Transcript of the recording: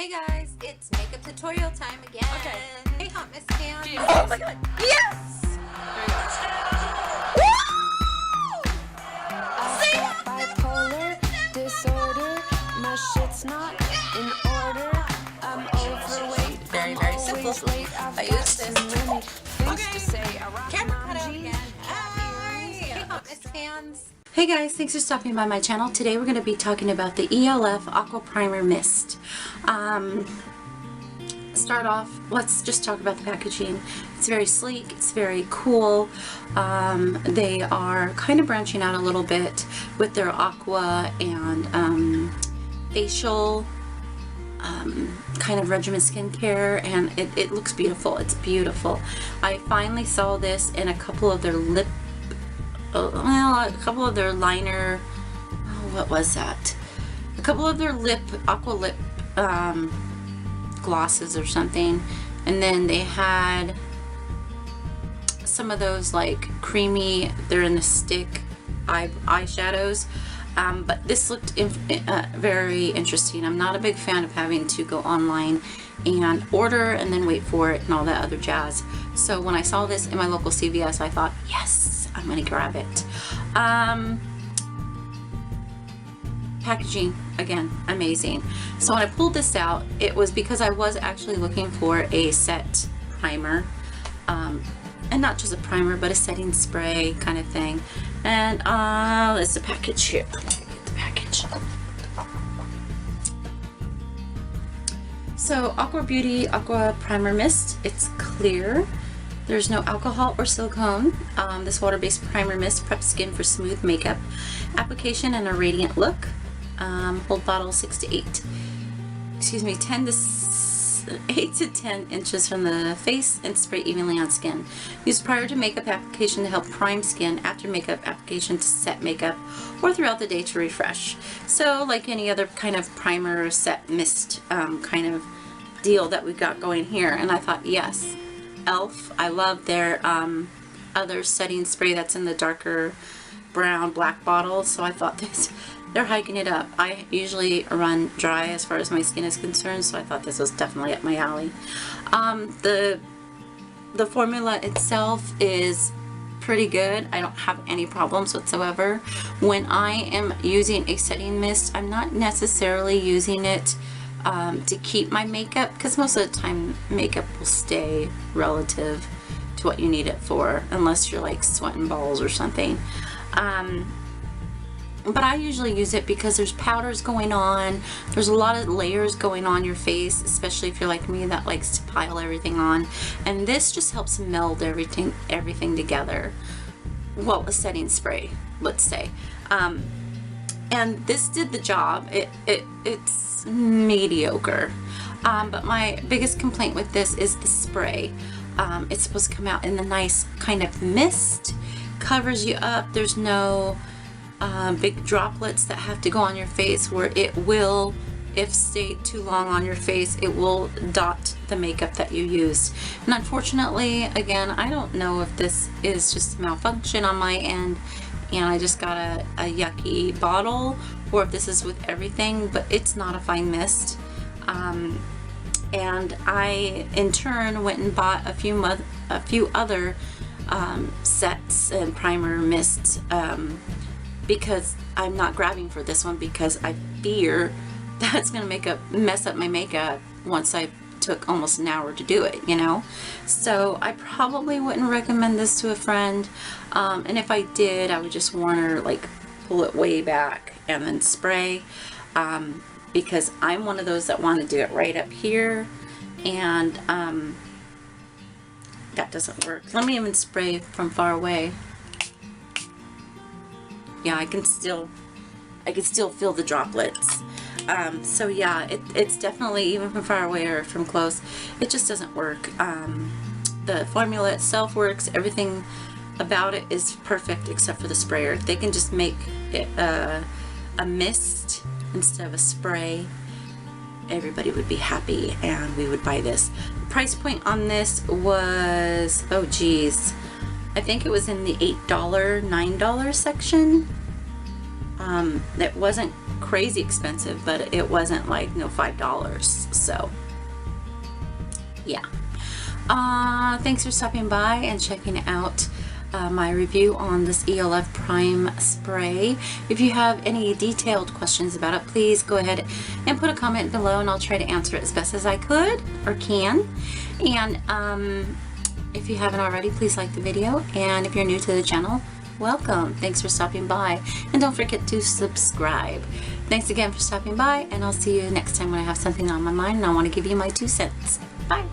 Hey guys, it's makeup tutorial time again. Okay. Hey HotMess fans. Oh my god. Yes! I got bipolar disorder. My shit's not in order. I'm overweight. Very, very simple. I use this. Camera cut out again. Hey HotMess fans. Hey guys, thanks for stopping by my channel. Today we're going to be talking about the e.l.f. Aqua Primer Mist. Start off, let's just talk about the packaging. It's very sleek, it's very cool. They are kind of branching out a little bit with their aqua and facial kind of regimen skincare, and it looks beautiful. It's beautiful. I finally saw this in a couple of their lip a couple of their liner, what was that? A couple of their aqua lip glosses or something, and then they had some of those like creamy, they're in the stick eyeshadows, but this looked very interesting. I'm not a big fan of having to go online and order and then wait for it and all that other jazz. So when I saw this in my local CVS, I thought, yes, I'm gonna grab it. Packaging, again, amazing. So when I pulled this out, it was because I was actually looking for a set primer, and not just a primer, but a setting spray kind of thing. And there's the package here. Let me get the package. So Aqua Beauty Aqua Primer Mist. It's clear. There's no alcohol or silicone. This water-based primer mist preps skin for smooth makeup application and a radiant look. Hold bottle 8 to 10 inches from the face and spray evenly on skin. Use prior to makeup application to help prime skin, after makeup application to set makeup, or throughout the day to refresh. So like any other kind of primer or set mist kind of deal that we've got going here. And I thought, yes, e.l.f. I love their other setting spray that's in the darker brown black bottle, so I thought they're hiking it up. I usually run dry as far as my skin is concerned, so I thought this was definitely up my alley. The formula itself is pretty good. I don't have any problems whatsoever. When I am using a setting mist, I'm not necessarily using it to keep my makeup, because most of the time makeup will stay relative to what you need it for, unless you're like sweating balls or something. But I usually use it because there's powders going on, there's a lot of layers going on your face, especially if you're like me that likes to pile everything on, and this just helps meld everything together. Well, a setting spray, let's say. And this did the job. It's mediocre, but my biggest complaint with this is the spray. It's supposed to come out in the nice kind of mist, covers you up. There's no big droplets that have to go on your face, where it will, if stayed too long on your face, it will dot the makeup that you used. And unfortunately, again, I don't know if this is just a malfunction on my end and I just got a yucky bottle, or if this is with everything, but it's not a fine mist. And I in turn went and bought a few other sets and primer mists, because I'm not grabbing for this one, because I fear that's gonna mess up my makeup once I took almost an hour to do it, you know. So I probably wouldn't recommend this to a friend, and if I did, I would just warn her, like, pull it way back and then spray, because I'm one of those that want to do it right up here, and that doesn't work. Let me even spray from far away. Yeah, I can still feel the droplets. So yeah, it's definitely, even from far away or from close, it just doesn't work. The formula itself works. Everything about it is perfect except for the sprayer. If they can just make it a mist instead of a spray, everybody would be happy and we would buy this. The price point on this was, oh geez, I think it was in the $8, $9 section. It wasn't crazy expensive, but it wasn't like $5. So yeah. Thanks for stopping by and checking out my review on this e.l.f. Prime Spray. If you have any detailed questions about it, please go ahead and put a comment below, and I'll try to answer it as best as I could or can. And if you haven't already, please like the video, and if you're new to the channel, welcome. Thanks for stopping by, and don't forget to subscribe. Thanks again for stopping by, and I'll see you next time when I have something on my mind and I want to give you my 2 cents. Bye.